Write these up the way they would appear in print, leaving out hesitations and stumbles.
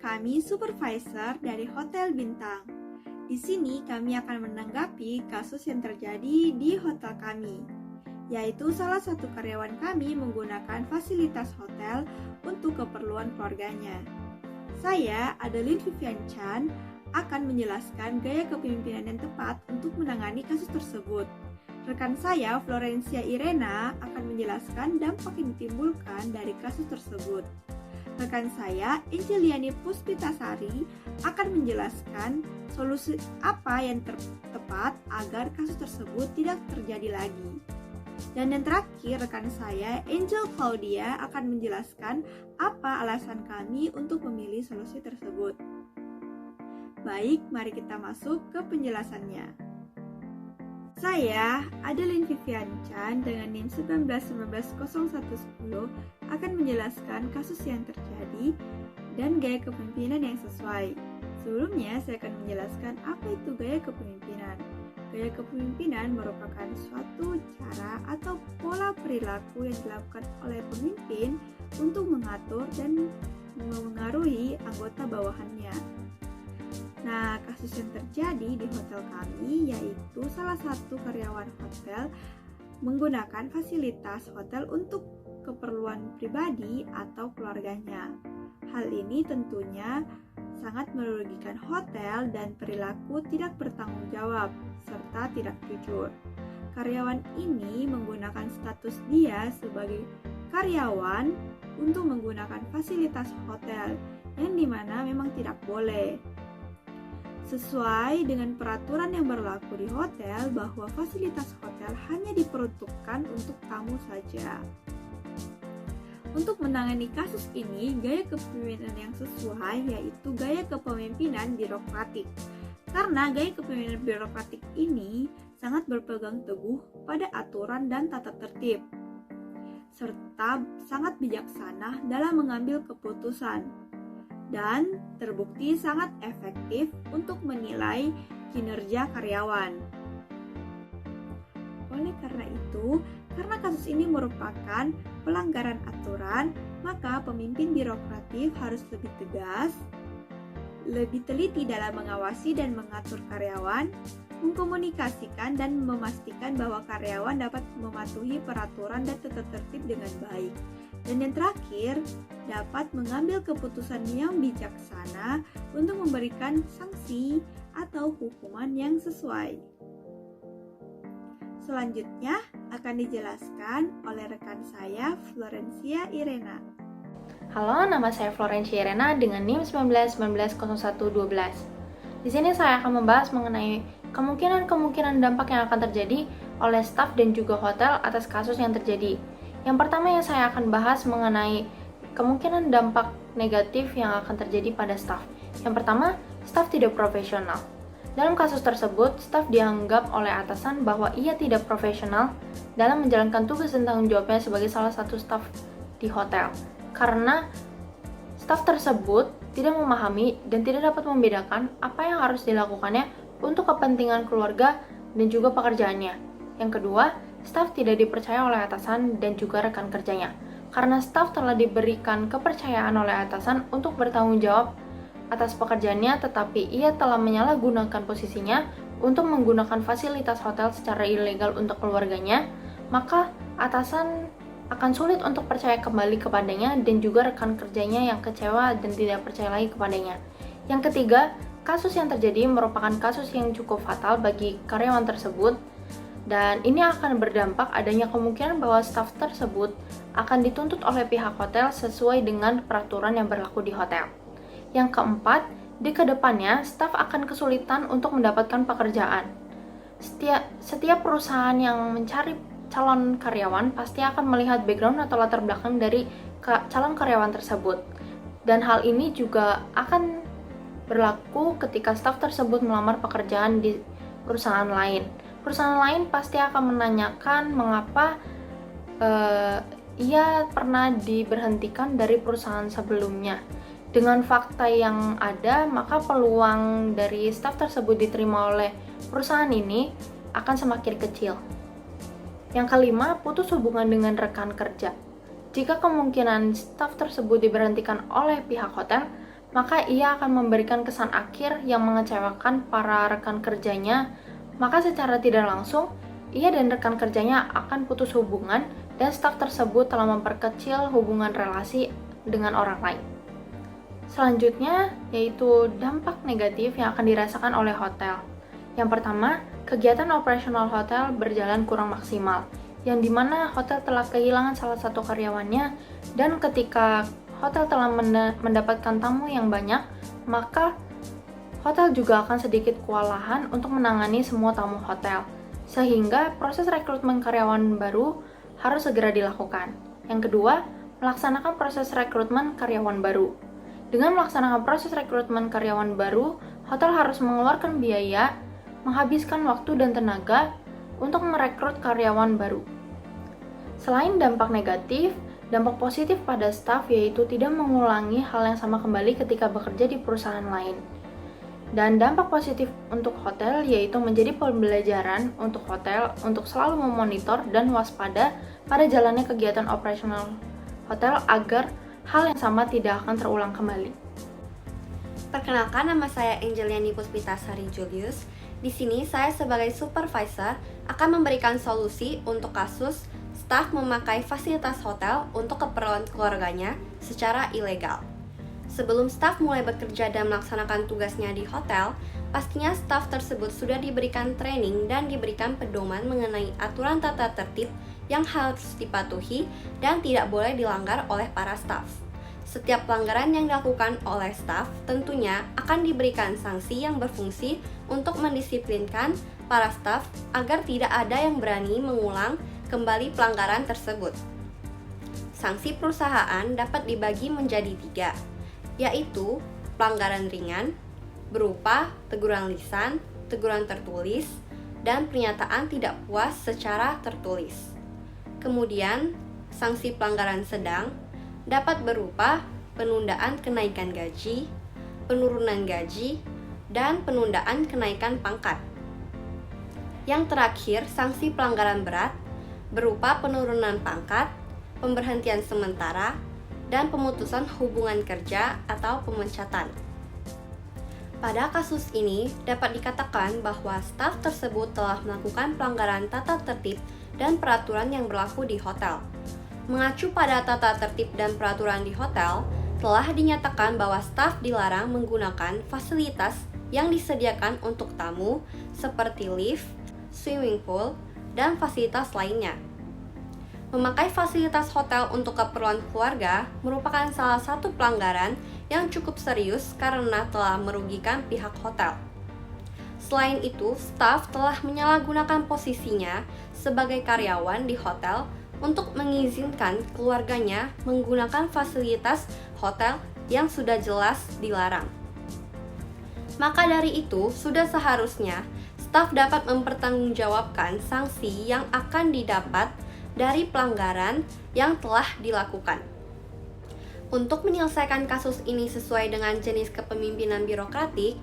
kami supervisor dari Hotel Bintang. Di sini kami akan menanggapi kasus yang terjadi di hotel kami, yaitu salah satu karyawan kami menggunakan fasilitas hotel untuk keperluan keluarganya. Saya, Adeline Vivian Chan, akan menjelaskan gaya kepemimpinan yang tepat untuk menangani kasus tersebut. Rekan saya, Florencia Irena, akan menjelaskan dampak yang ditimbulkan dari kasus tersebut. Rekan saya, Angeliani Puspitasari, akan menjelaskan solusi apa yang tepat agar kasus tersebut tidak terjadi lagi. Dan yang terakhir, rekan saya, Angel Claudia, akan menjelaskan apa alasan kami untuk memilih solusi tersebut. Baik, mari kita masuk ke penjelasannya. Saya, Adeline Vivian Chan dengan NIM 19190110 akan menjelaskan kasus yang terjadi dan gaya kepemimpinan yang sesuai. Sebelumnya, saya akan menjelaskan apa itu gaya kepemimpinan. Gaya kepemimpinan merupakan suatu cara atau pola perilaku yang dilakukan oleh pemimpin untuk mengatur dan memengaruhi anggota bawahannya. Nah, kasus yang terjadi di hotel kami yaitu salah satu karyawan hotel menggunakan fasilitas hotel untuk keperluan pribadi atau keluarganya. Hal ini tentunya sangat merugikan hotel dan perilaku tidak bertanggung jawab serta tidak jujur. Karyawan ini menggunakan status dia sebagai karyawan untuk menggunakan fasilitas hotel yang dimana memang tidak boleh. Sesuai dengan peraturan yang berlaku di hotel bahwa fasilitas hotel hanya diperuntukkan untuk tamu saja. Untuk menangani kasus ini, gaya kepemimpinan yang sesuai yaitu gaya kepemimpinan birokratik. Karena gaya kepemimpinan birokratik ini sangat berpegang teguh pada aturan dan tata tertib, serta sangat bijaksana dalam mengambil keputusan, dan terbukti sangat efektif untuk menilai kinerja karyawan. Oleh karena itu, karena kasus ini merupakan pelanggaran aturan, maka pemimpin birokratif harus lebih tegas, lebih teliti dalam mengawasi dan mengatur karyawan, mengkomunikasikan dan memastikan bahwa karyawan dapat mematuhi peraturan dan tata tertib dengan baik. Dan yang terakhir, dapat mengambil keputusan yang bijaksana untuk memberikan sanksi atau hukuman yang sesuai. Selanjutnya akan dijelaskan oleh rekan saya, Florencia Irena. Halo, nama saya Florencia Irena dengan NIM 19190112. Di sini saya akan membahas mengenai kemungkinan dampak yang akan terjadi oleh staf dan juga hotel atas kasus yang terjadi. Yang pertama yang saya akan bahas mengenai kemungkinan dampak negatif yang akan terjadi pada staf. Yang pertama, staf tidak profesional. Dalam kasus tersebut, staf dianggap oleh atasan bahwa ia tidak profesional dalam menjalankan tugas dan tanggung jawabnya sebagai salah satu staf di hotel. Karena staf tersebut tidak memahami dan tidak dapat membedakan apa yang harus dilakukannya untuk kepentingan keluarga dan juga pekerjaannya. Yang kedua, staf tidak dipercaya oleh atasan dan juga rekan kerjanya. Karena staf telah diberikan kepercayaan oleh atasan untuk bertanggung jawab atas pekerjaannya, tetapi ia telah menyalahgunakan posisinya untuk menggunakan fasilitas hotel secara ilegal untuk keluarganya, maka atasan akan sulit untuk percaya kembali kepadanya dan juga rekan kerjanya yang kecewa dan tidak percaya lagi kepadanya. Yang ketiga, kasus yang terjadi merupakan kasus yang cukup fatal bagi karyawan tersebut, dan ini akan berdampak adanya kemungkinan bahwa staf tersebut akan dituntut oleh pihak hotel sesuai dengan peraturan yang berlaku di hotel. Yang keempat, di kedepannya staf akan kesulitan untuk mendapatkan pekerjaan. Setiap perusahaan yang mencari calon karyawan pasti akan melihat background atau latar belakang dari calon karyawan tersebut. Dan hal ini juga akan berlaku ketika staf tersebut melamar pekerjaan di perusahaan lain. Perusahaan lain pasti akan menanyakan mengapa ia pernah diberhentikan dari perusahaan sebelumnya. Dengan fakta yang ada, maka peluang dari staf tersebut diterima oleh perusahaan ini akan semakin kecil. Yang kelima, putus hubungan dengan rekan kerja. Jika kemungkinan staf tersebut diberhentikan oleh pihak hotel, maka ia akan memberikan kesan akhir yang mengecewakan para rekan kerjanya. Maka secara tidak langsung, ia dan rekan kerjanya akan putus hubungan dan staf tersebut telah memperkecil hubungan relasi dengan orang lain. Selanjutnya, yaitu dampak negatif yang akan dirasakan oleh hotel. Yang pertama, kegiatan operasional hotel berjalan kurang maksimal, yang dimana hotel telah kehilangan salah satu karyawannya, dan ketika hotel telah mendapatkan tamu yang banyak, maka hotel juga akan sedikit kewalahan untuk menangani semua tamu hotel, sehingga proses rekrutmen karyawan baru harus segera dilakukan. Yang kedua, melaksanakan proses rekrutmen karyawan baru. Dengan melaksanakan proses rekrutmen karyawan baru, hotel harus mengeluarkan biaya, menghabiskan waktu dan tenaga untuk merekrut karyawan baru. Selain dampak negatif, dampak positif pada staf yaitu tidak mengulangi hal yang sama kembali ketika bekerja di perusahaan lain. Dan dampak positif untuk hotel yaitu menjadi pembelajaran untuk hotel untuk selalu memonitor dan waspada pada jalannya kegiatan operasional hotel agar hal yang sama tidak akan terulang kembali. Perkenalkan, nama saya Angeliani Puspitasari Julius. Di sini saya sebagai supervisor akan memberikan solusi untuk kasus staf memakai fasilitas hotel untuk keperluan keluarganya secara ilegal. Sebelum staf mulai bekerja dan melaksanakan tugasnya di hotel, pastinya staf tersebut sudah diberikan training dan diberikan pedoman mengenai aturan tata tertib yang harus dipatuhi dan tidak boleh dilanggar oleh para staf. Setiap pelanggaran yang dilakukan oleh staf tentunya akan diberikan sanksi yang berfungsi untuk mendisiplinkan para staf agar tidak ada yang berani mengulang kembali pelanggaran tersebut. Sanksi perusahaan dapat dibagi menjadi 3, yaitu pelanggaran ringan berupa teguran lisan, teguran tertulis, dan pernyataan tidak puas secara tertulis. Kemudian, sanksi pelanggaran sedang dapat berupa penundaan kenaikan gaji, penurunan gaji, dan penundaan kenaikan pangkat. Yang terakhir, sanksi pelanggaran berat berupa penurunan pangkat, pemberhentian sementara, dan pemutusan hubungan kerja atau pemecatan. Pada kasus ini, dapat dikatakan bahwa staf tersebut telah melakukan pelanggaran tata tertib dan peraturan yang berlaku di hotel. Mengacu pada tata tertib dan peraturan di hotel, telah dinyatakan bahwa staf dilarang menggunakan fasilitas yang disediakan untuk tamu seperti lift, swimming pool, dan fasilitas lainnya. Memakai fasilitas hotel untuk keperluan keluarga merupakan salah satu pelanggaran yang cukup serius karena telah merugikan pihak hotel. Selain itu, staf telah menyalahgunakan posisinya sebagai karyawan di hotel untuk mengizinkan keluarganya menggunakan fasilitas hotel yang sudah jelas dilarang. Maka dari itu, sudah seharusnya staf dapat mempertanggungjawabkan sanksi yang akan didapat dari pelanggaran yang telah dilakukan. Untuk menyelesaikan kasus ini sesuai dengan jenis kepemimpinan birokratik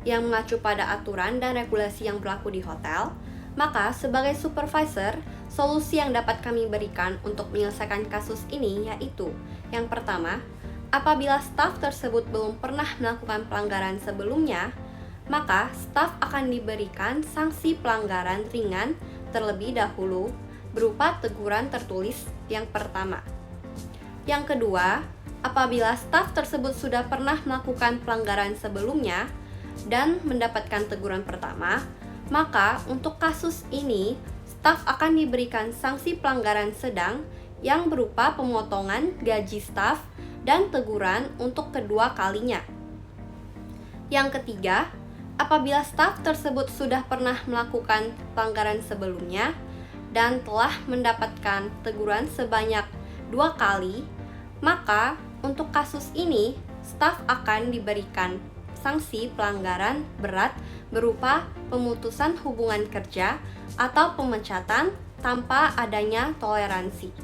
yang mengacu pada aturan dan regulasi yang berlaku di hotel, maka sebagai supervisor, solusi yang dapat kami berikan untuk menyelesaikan kasus ini yaitu: yang pertama, apabila staf tersebut belum pernah melakukan pelanggaran sebelumnya, maka staf akan diberikan sanksi pelanggaran ringan terlebih dahulu berupa teguran tertulis yang pertama. Yang kedua, apabila staf tersebut sudah pernah melakukan pelanggaran sebelumnya dan mendapatkan teguran pertama, maka untuk kasus ini staf akan diberikan sanksi pelanggaran sedang yang berupa pemotongan gaji staf dan teguran untuk kedua kalinya. Yang ketiga, apabila staf tersebut sudah pernah melakukan pelanggaran sebelumnya dan telah mendapatkan teguran sebanyak 2 kali, maka untuk kasus ini staf akan diberikan sanksi pelanggaran berat berupa pemutusan hubungan kerja atau pemecatan tanpa adanya toleransi.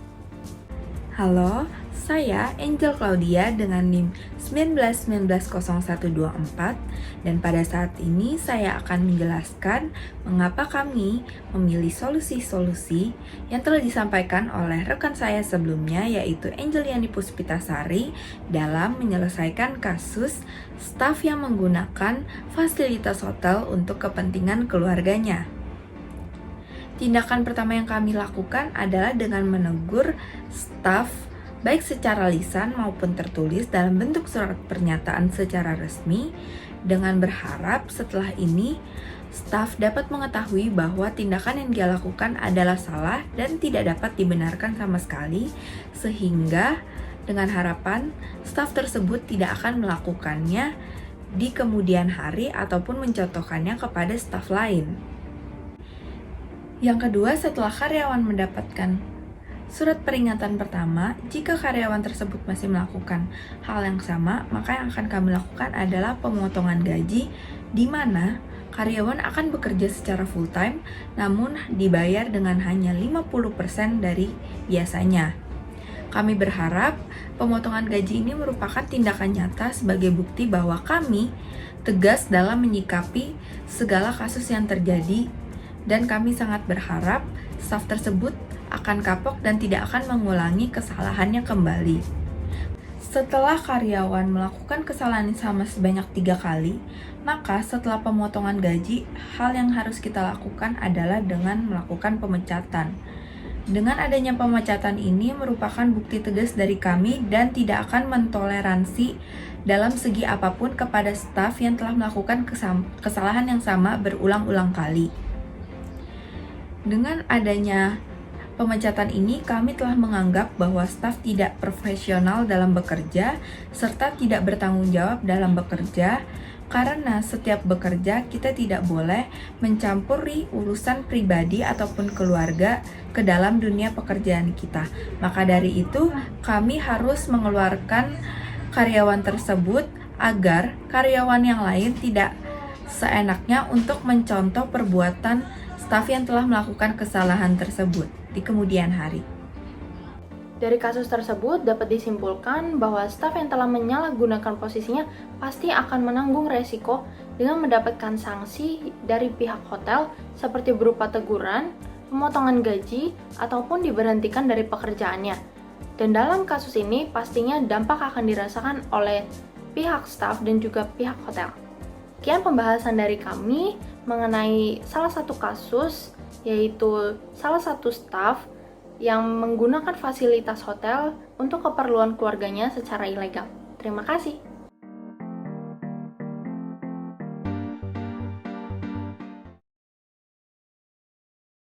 Halo, saya Angel Claudia dengan NIM 19190124 dan pada saat ini saya akan menjelaskan mengapa kami memilih solusi-solusi yang telah disampaikan oleh rekan saya sebelumnya yaitu Angeliani Puspitasari dalam menyelesaikan kasus staf yang menggunakan fasilitas hotel untuk kepentingan keluarganya. Tindakan pertama yang kami lakukan adalah dengan menegur staf baik secara lisan maupun tertulis dalam bentuk surat pernyataan secara resmi dengan berharap setelah ini staf dapat mengetahui bahwa tindakan yang dia lakukan adalah salah dan tidak dapat dibenarkan sama sekali sehingga dengan harapan staf tersebut tidak akan melakukannya di kemudian hari ataupun mencontohkannya kepada staf lain. Yang kedua, setelah karyawan mendapatkan surat peringatan pertama, jika karyawan tersebut masih melakukan hal yang sama, maka yang akan kami lakukan adalah pemotongan gaji, di mana karyawan akan bekerja secara full time, namun dibayar dengan hanya 50% dari biasanya. Kami berharap pemotongan gaji ini merupakan tindakan nyata sebagai bukti bahwa kami tegas dalam menyikapi segala kasus yang terjadi dan kami sangat berharap staf tersebut akan kapok dan tidak akan mengulangi kesalahannya kembali. Setelah karyawan melakukan kesalahan yang sama sebanyak 3 kali, maka setelah pemotongan gaji, hal yang harus kita lakukan adalah dengan melakukan pemecatan. Dengan adanya pemecatan ini merupakan bukti tegas dari kami dan tidak akan mentoleransi dalam segi apapun kepada staf yang telah melakukan kesalahan yang sama berulang-ulang kali. Dengan adanya pemecatan ini, kami telah menganggap bahwa staf tidak profesional dalam bekerja, serta tidak bertanggung jawab dalam bekerja, karena setiap bekerja kita tidak boleh mencampuri urusan pribadi ataupun keluarga ke dalam dunia pekerjaan kita. Maka dari itu, kami harus mengeluarkan karyawan tersebut agar karyawan yang lain tidak seenaknya untuk mencontoh perbuatan staf yang telah melakukan kesalahan tersebut di kemudian hari. Dari kasus tersebut dapat disimpulkan bahwa staf yang telah menyalahgunakan posisinya pasti akan menanggung resiko dengan mendapatkan sanksi dari pihak hotel seperti berupa teguran, pemotongan gaji, ataupun diberhentikan dari pekerjaannya. Dan dalam kasus ini pastinya dampak akan dirasakan oleh pihak staf dan juga pihak hotel. Sekian pembahasan dari kami mengenai salah satu kasus, yaitu salah satu staf yang menggunakan fasilitas hotel untuk keperluan keluarganya secara ilegal. Terima kasih.